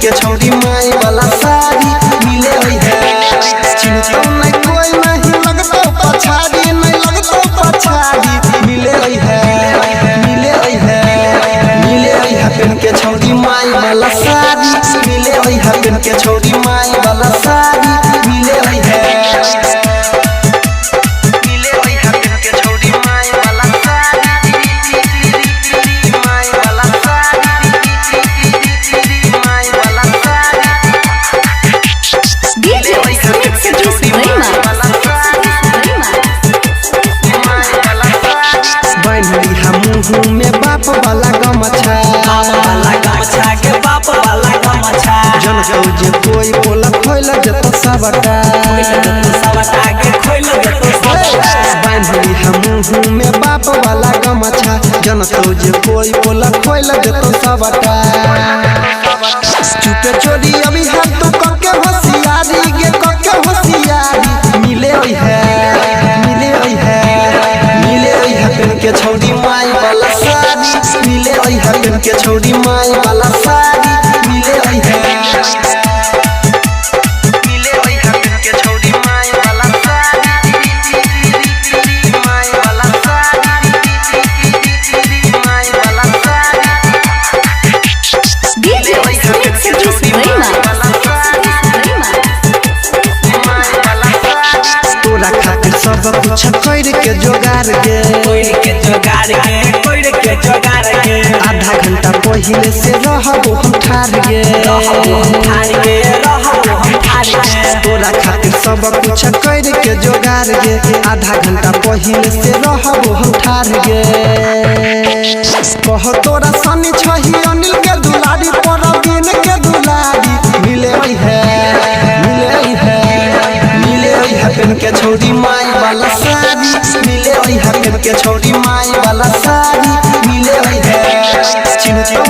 के छौरी माई वाला साड़ी मिले है। चिंता नहीं कोई नहीं लगतो पछाड़ी नहीं लगतो पछाड़ी मिले है मिले है मिले है पेन के छौरी माई वाला साड़ी मिले है पेन के छौरी माई वाला साड़ी मिले है। मुँह में बाप वाला गमछा के बाप वाला गमछा जन जे कोई बोला खोल जत सबटा के खोल बांधली हम मुँह में बाप वाला गमछा जन जे कोई बोला खोल जत सबटा चुपे चोरी अभी हाथ तो कके होशियारी गे कके होशियारी मिले है मिले है मिले है पेन के छौरी माई वाला साड़ी मिले है पेन के छौरी माई वाला साड़ी मिले है मिले है पेन के छौरी माई वाला साड़ी माई वाला साड़ी माई वाला साड़ी DJ Smith तोरा खातिर सब कुछ कर के जोगार के आधा घंटा पहले से रहबो हम ठार गे तोरा खातिर सब कुछ कर के जोगार गे आधा घंटा पहले से रहबो हम ठार गे कह तोरा सनी छही अनिल के दुलारी परवीन के दुलारी मिले है मिले है मिले है पेन के छौरी माई वाला साड़ी मिले है पेन के छौरी माई वाला साड़ी मिले है चिंता